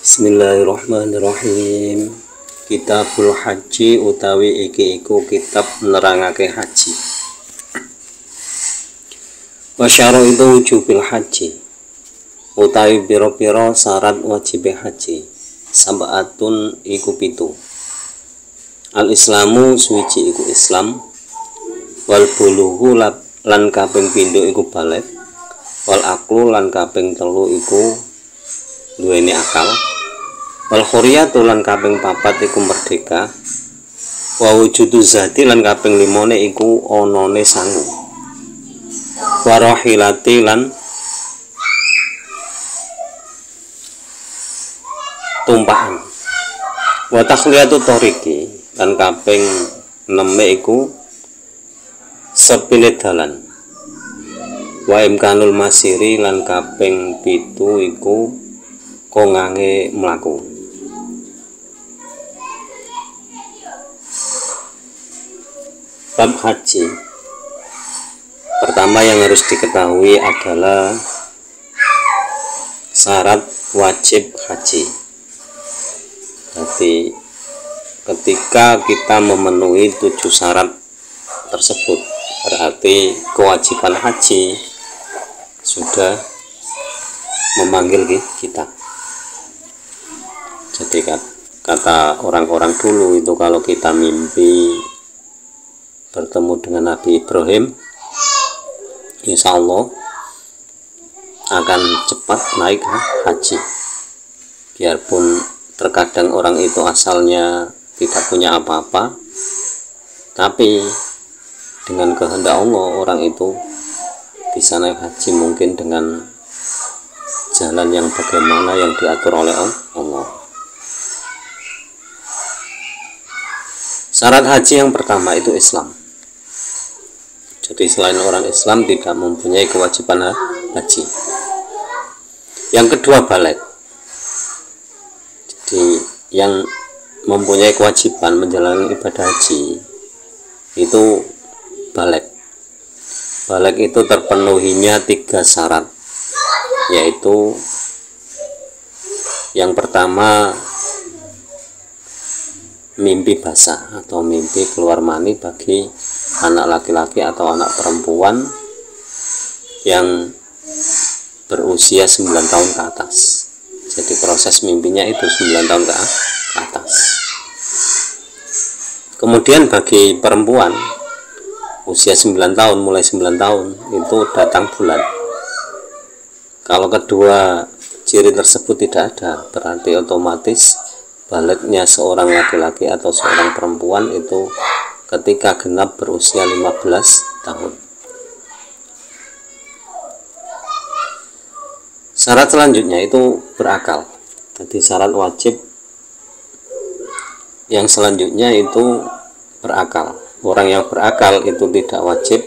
Bismillahirrahmanirrahim. Kitabul Haji utawi iki iku kitab nerangake haji. Wasyara itu wujubil haji utawi pira-pira syarat wajib haji. Sabatun iku pitu. Al Islamu suwiji iku Islam, wal bulughu lan kaping pindho iku baligh, wal aqlu lan kaping telu iku duweni akal, wal khuriyatu lan kaping papat iku merdeka, wa wujudu zati lan kaping limone iku onone sangu, wa rahilati lan tumpahan, wa takhliyatu tariqi lan kaping 6 iku sepile dalan, wa imkanul masiri lan kaping 7 iku kongange mlaku. Bab haji. Pertama yang harus diketahui adalah syarat wajib haji. Jadi ketika kita memenuhi 7 syarat tersebut, berarti kewajiban haji sudah memanggil kita. Jadi kata orang-orang dulu itu, kalau kita mimpi bertemu dengan Nabi Ibrahim, insya Allah akan cepat naik haji. Biarpun terkadang orang itu asalnya tidak punya apa-apa, tapi dengan kehendak Allah orang itu bisa naik haji, mungkin dengan jalan yang bagaimana yang diatur oleh Allah. Syarat haji yang pertama itu Islam. Jadi selain orang Islam tidak mempunyai kewajiban haji. Yang kedua baligh. Jadi yang mempunyai kewajiban menjalani ibadah haji itu baligh. Baligh itu terpenuhinya 3 syarat, yaitu yang pertama mimpi basah atau mimpi keluar mani bagi anak laki-laki atau anak perempuan yang berusia 9 tahun ke atas. Jadi proses mimpinya itu 9 tahun ke atas. Kemudian bagi perempuan usia 9 tahun, mulai 9 tahun itu datang bulan. Kalau kedua ciri tersebut tidak ada, berarti otomatis balighnya seorang laki-laki atau seorang perempuan itu ketika genap berusia 15 tahun. Syarat selanjutnya itu berakal. Jadi syarat wajib yang selanjutnya itu berakal. Orang yang berakal itu tidak wajib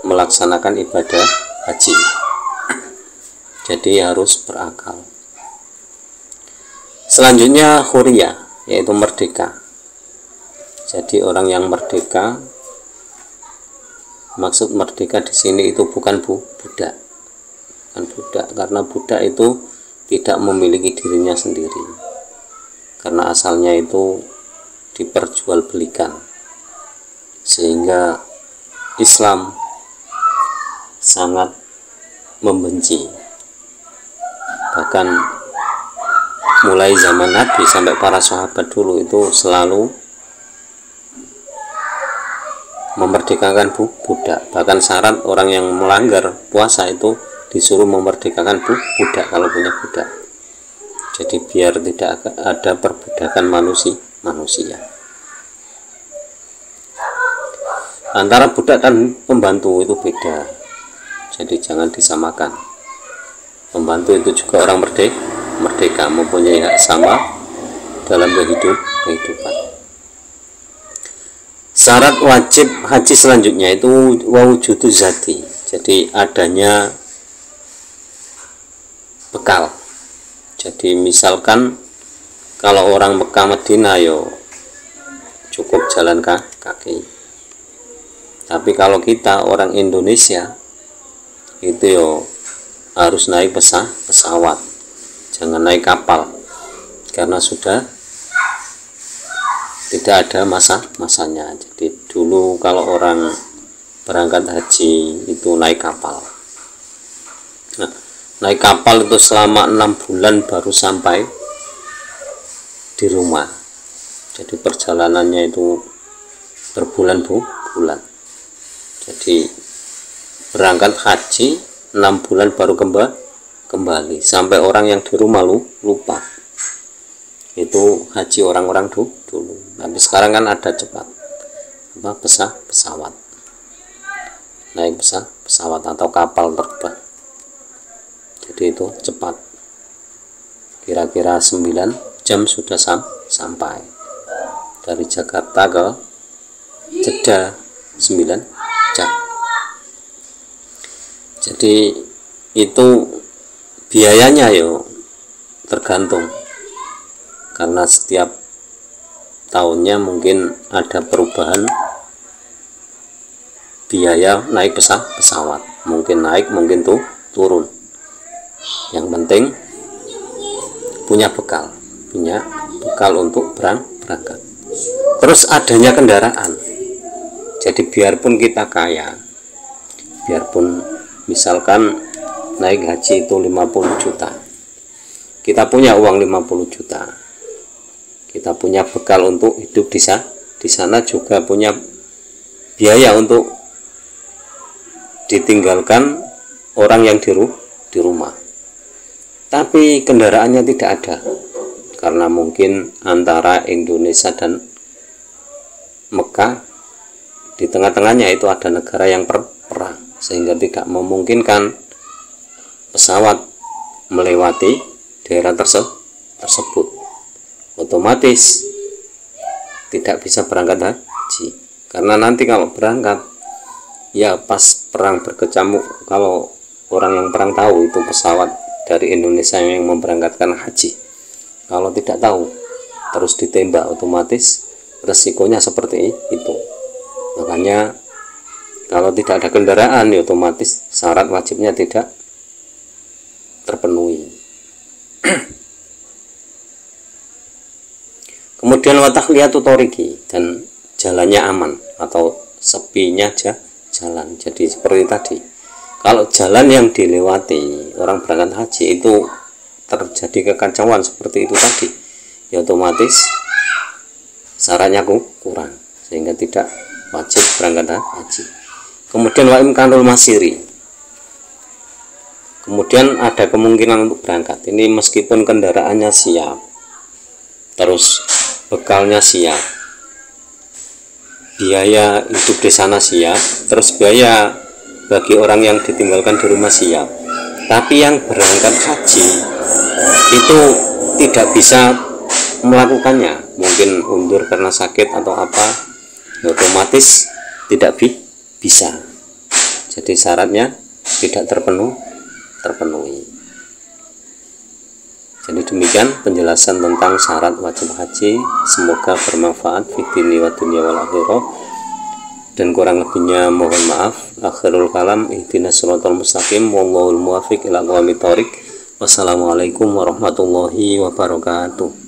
melaksanakan ibadah haji. Jadi harus berakal. Selanjutnya khuriyah, yaitu merdeka. Jadi orang yang merdeka, maksud merdeka di sini itu bukan budak. Bukan budak, karena budak itu tidak memiliki dirinya sendiri. Karena asalnya itu diperjualbelikan. Sehingga Islam sangat membenci. Bahkan mulai zaman Nabi sampai para sahabat dulu itu selalu memerdekakan budak. Bahkan syarat orang yang melanggar puasa itu disuruh memerdekakan budak kalau punya budak. Jadi biar tidak ada perbudakan manusia. Antara budak dan pembantu itu beda. Jadi jangan disamakan. Pembantu itu juga orang merdeka, mempunyai hak sama dalam kehidupan. Syarat wajib haji selanjutnya itu wujudu zati. Jadi adanya bekal. Jadi misalkan kalau orang Mekah Madinah cukup jalan kaki. Tapi kalau kita orang Indonesia itu harus naik pesawat, jangan naik kapal. karena sudah tidak ada masanya. Jadi dulu kalau orang berangkat haji itu naik kapal. Nah, naik kapal itu selama 6 bulan baru sampai di rumah. Jadi perjalanannya itu berbulan-bulan. Jadi berangkat haji 6 bulan baru kembali, sampai orang yang di rumah lupa. Itu haji orang-orang dulu. Tapi sekarang kan ada cepat, pesawat, naik pesawat atau kapal terbang. Jadi itu cepat, kira-kira 9 jam sudah sampai dari Jakarta ke Jeddah, 9 jam. Jadi itu biayanya tergantung, karena setiap tahunnya mungkin ada perubahan biaya naik pesawat, mungkin naik mungkin turun. Yang penting punya bekal untuk berangkat. Terus adanya kendaraan. Jadi biarpun kita kaya, biarpun misalkan naik haji itu 50 juta, kita punya uang 50 juta, kita punya bekal untuk hidup di sana, juga punya biaya untuk ditinggalkan orang yang di rumah. Tapi kendaraannya tidak ada, karena mungkin antara Indonesia dan Mekah, di tengah-tengahnya itu ada negara yang perang, sehingga tidak memungkinkan pesawat melewati daerah tersebut. Otomatis tidak bisa berangkat haji, karena nanti kalau berangkat ya pas perang berkecamuk, kalau orang yang perang tahu itu pesawat dari Indonesia yang memberangkatkan haji, kalau tidak tahu terus ditembak, otomatis resikonya seperti itu. Makanya kalau tidak ada kendaraan ya otomatis syarat wajibnya tidak terpenuhi. Kemudian watahliyatu thoriqi, dan jalannya aman atau sepinya jalan. Jadi seperti tadi, kalau jalan yang dilewati orang berangkat haji itu terjadi kekacauan seperti itu tadi, ya otomatis syaratnya kurang, sehingga tidak wajib berangkat haji. Kemudian wa imkanul masiri, kemudian ada kemungkinan untuk berangkat. Ini meskipun kendaraannya siap, terus bekalnya siap, biaya hidup di sana siap, terus biaya bagi orang yang ditinggalkan di rumah siap, tapi yang berangkat haji itu tidak bisa melakukannya, mungkin undur karena sakit atau apa, otomatis tidak bisa. Jadi syaratnya tidak terpenuhi. Jadi demikian penjelasan tentang syarat wajib haji. Semoga bermanfaat fitini wa dunya wal akhirah, dan kurang lebihnya mohon maaf. Akhirul kalam, ihdinas siratal mustaqim, wallahul muwaffiq ila aqwamit thoriq. Wassalamualaikum warahmatullahi wabarakatuh.